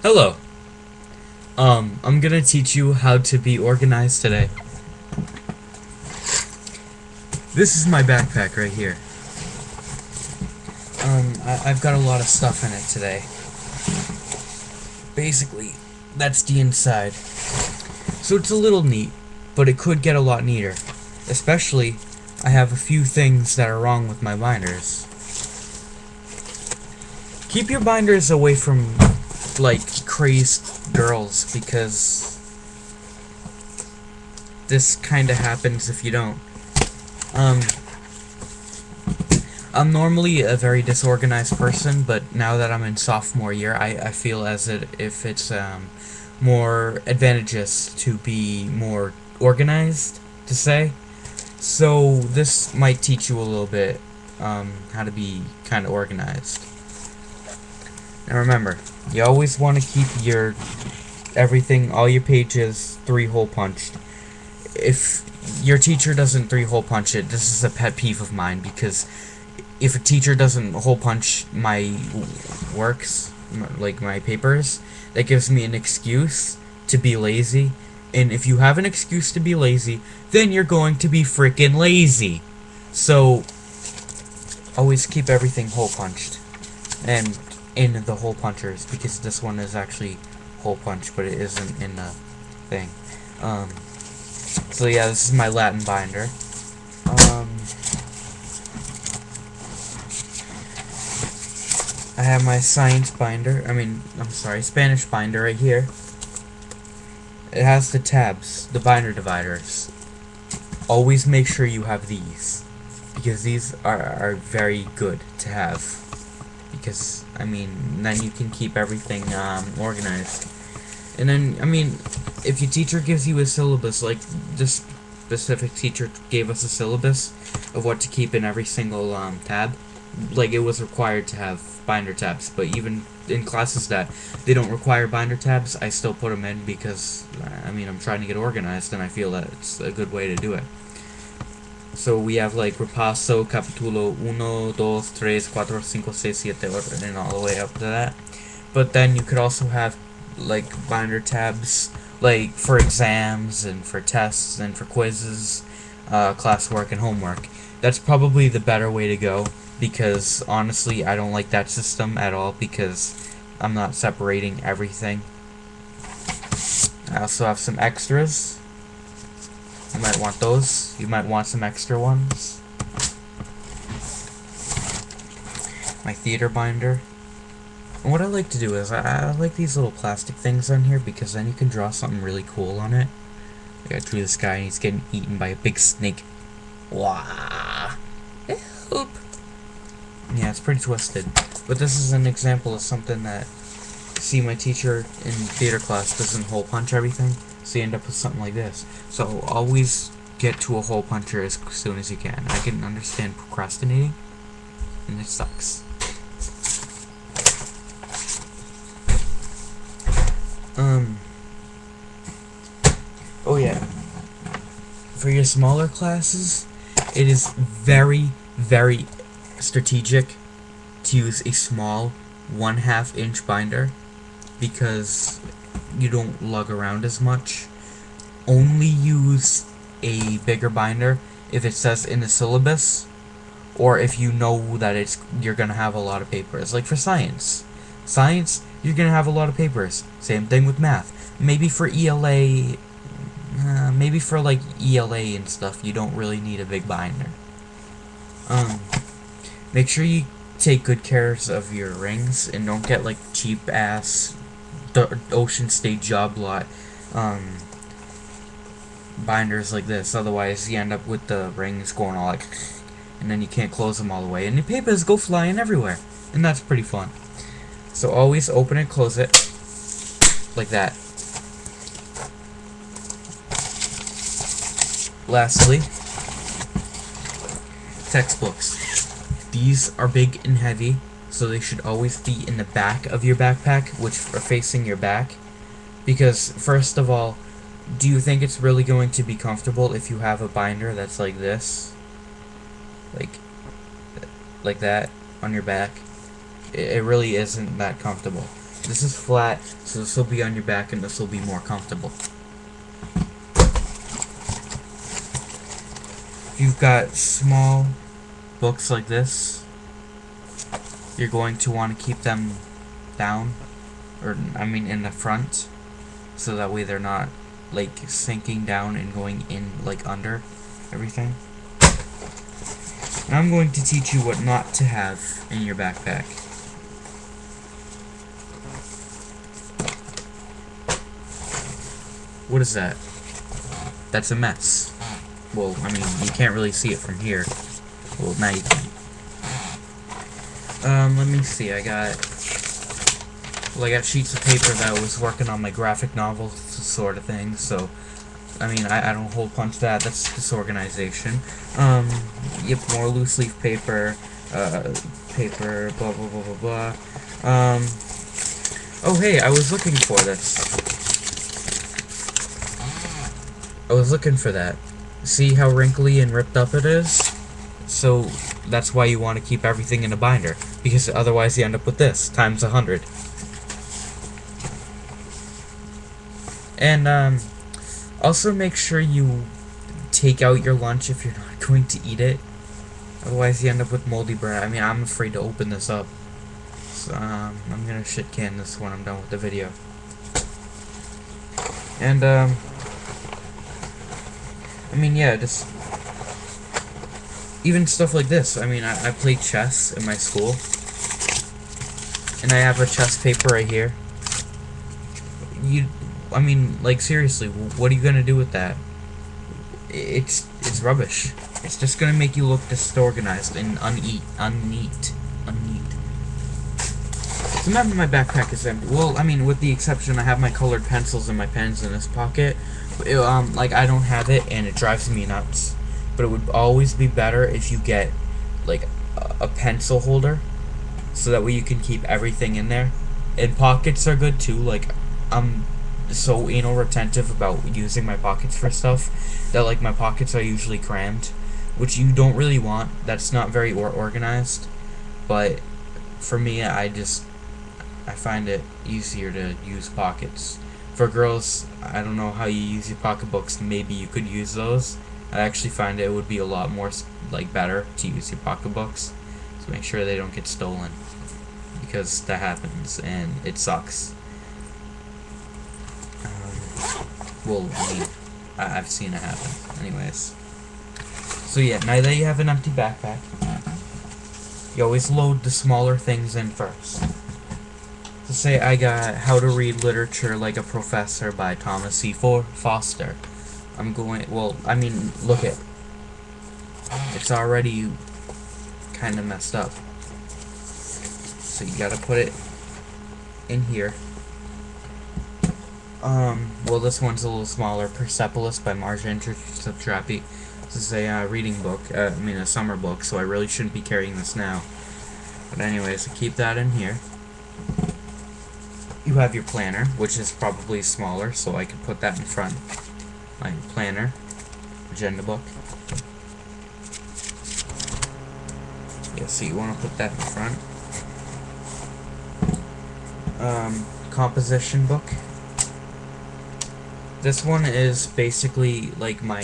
Hello. I'm gonna teach you how to be organized today. This is my backpack right here. I've got a lot of stuff in it today. Basically, that's the inside. So it's a little neat, but it could get a lot neater. Especially, I have a few things that are wrong with my binders. Keep your binders away from, like, crazed girls, because this kinda happens if you don't. I'm normally a very disorganized person, but now that I'm in sophomore year, I feel as if it's more advantageous to be more organized, to say. So this might teach you a little bit how to be kind of organized. Now remember, you always want to keep your everything, all your pages, 3-hole punched. If your teacher doesn't 3-hole punch it, this is a pet peeve of mine, because if a teacher doesn't hole punch my works, like my papers, that gives me an excuse to be lazy. And if you have an excuse to be lazy, then you're going to be freaking lazy. So always keep everything hole punched and in the hole punchers, because this one is actually hole punch, but it isn't in the thing. So yeah, this is my Latin binder. I have my science binder, Spanish binder right here. It has the tabs, the binder dividers. Always make sure you have these, because these are very good to have. Because, then you can keep everything organized. And then, if your teacher gives you a syllabus, like this specific teacher gave us a syllabus of what to keep in every single tab, like it was required to have binder tabs, but even in classes that they don't require binder tabs, I still put them in because, I'm trying to get organized, and I feel that it's a good way to do it. So we have like Repaso, Capítulo 1, 2, 3, 4, 5, 6, 7, and all the way up to that. But then you could also have like binder tabs, like for exams and for tests and for quizzes, classwork and homework. That's probably the better way to go, because honestly I don't like that system at all, because I'm not separating everything. I also have some extras. You might want those. You might want some extra ones. My theater binder. And what I like to do is I like these little plastic things on here, because then you can draw something really cool on it. Like I drew this guy and he's getting eaten by a big snake. Wow. Help. Yeah, it's pretty twisted. But this is an example of something that, see, my teacher in theater class doesn't hole punch everything, so you end up with something like this. So always get to a hole puncher as soon as you can. I can understand procrastinating, and it sucks. Oh yeah. For your smaller classes, it is very, very strategic to use a small 1/2 inch binder, because you don't lug around as much. Only use a bigger binder if it says in the syllabus, or if you know that you're gonna have a lot of papers. Like for science, you're gonna have a lot of papers. Same thing with math. Maybe for ELA, maybe for like ELA and stuff, you don't really need a big binder. Make sure you take good care of your rings, and don't get like cheap ass Ocean State job lot binders like this. Otherwise you end up with the rings going all like, and then you can't close them all the way, and the papers go flying everywhere, and that's pretty fun. So always open and close it like that. Lastly, textbooks. These are big and heavy, so they should always be in the back of your backpack, which are facing your back. Because, first of all, do you think it's really going to be comfortable if you have a binder that's like this? Like that, on your back? It really isn't that comfortable. This is flat, so this will be on your back and this will be more comfortable. If you've got small books like this, you're going to want to keep them down, or I mean in the front, so that way they're not like sinking down and going in like under everything. And I'm going to teach you what not to have in your backpack. What is that? That's a mess. Well, I mean, you can't really see it from here. Well, now you can. Let me see, I got sheets of paper that I was working on my graphic novel sort of thing, so, I mean, I don't hole punch that, that's disorganization. Yep, more loose leaf paper, paper, blah, blah, blah, blah, blah. Oh, hey, I was looking for this. I was looking for that. See how wrinkly and ripped up it is? So, that's why you want to keep everything in a binder, because otherwise you end up with this, times 100. And, also make sure you take out your lunch if you're not going to eat it. Otherwise you end up with moldy bread. I mean, I'm afraid to open this up. So, I'm gonna shit can this when I'm done with the video. And, I mean, yeah, just even stuff like this. I mean, I play chess in my school, and I have a chess paper right here. I mean, like, seriously, what are you gonna do with that? It's rubbish. It's just gonna make you look disorganized and unneat. So now my backpack is empty. Well, I mean, with the exception, I have my colored pencils and my pens in this pocket. Like, I don't have it, and it drives me nuts. But it would always be better if you get, like, a pencil holder, so that way you can keep everything in there. And pockets are good, too. Like, I'm so anal retentive about using my pockets for stuff, that, like, my pockets are usually crammed, which you don't really want. That's not very organized. But, for me, I find it easier to use pockets. For girls, I don't know how you use your pocketbooks. Maybe you could use those. I actually find it would be a lot more, like, better to use your pocketbooks. So make sure they don't get stolen, because that happens and it sucks. Well, I mean, I've seen it happen. Anyways. So yeah, now that you have an empty backpack, you always load the smaller things in first. So say I got How to Read Literature Like a Professor by Thomas C. Foster. Well, I mean, look at, it's already kind of messed up. So you gotta put it in here. Well, this one's a little smaller. Persepolis by Marcia Satrapi. This is a reading book, a summer book, so I really shouldn't be carrying this now. But anyways, keep that in here. You have your planner, which is probably smaller, so I can put that in front. My planner, agenda book. Yeah, so you want to put that in front. Composition book. This one is basically like my,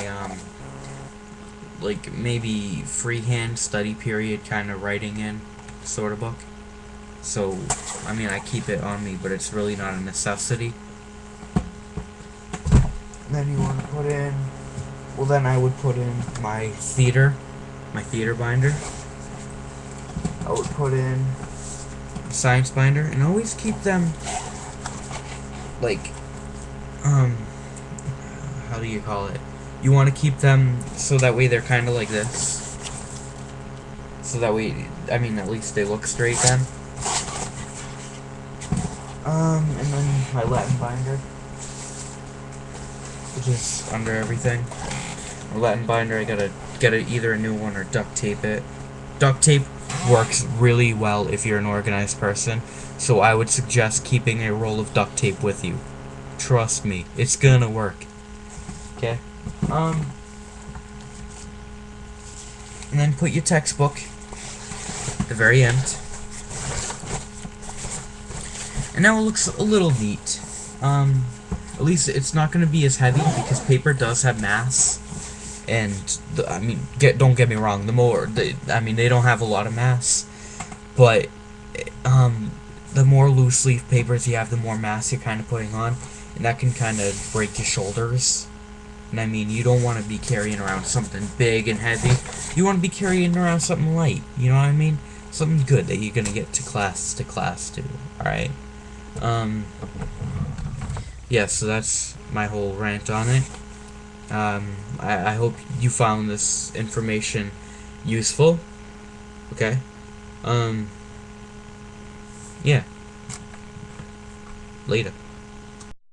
like maybe freehand study period kind of writing in sort of book. So, I mean, I keep it on me, but it's really not a necessity. Then you want to put in, well, then I would put in my theater binder. I would put in a science binder, and always keep them, like, how do you call it? You want to keep them so that way they're kind of like this. So that way, I mean, at least they look straight then. And then my Latin binder, which is under everything. My Latin binder, I gotta get either a new one or duct tape it. Duct tape works really well if you're an organized person, so I would suggest keeping a roll of duct tape with you. Trust me, it's gonna work. Okay? And then put your textbook at the very end. And now it looks a little neat. At least it's not going to be as heavy because paper does have mass. And I mean, don't get me wrong. I mean, they don't have a lot of mass, but the more loose leaf papers you have, the more mass you're kind of putting on, and that can kind of break your shoulders. And I mean, you don't want to be carrying around something big and heavy. You want to be carrying around something light. You know what I mean? Something good that you're gonna get to class too. All right. Yeah, so that's my whole rant on it. I hope you found this information useful. Okay. Yeah. Later.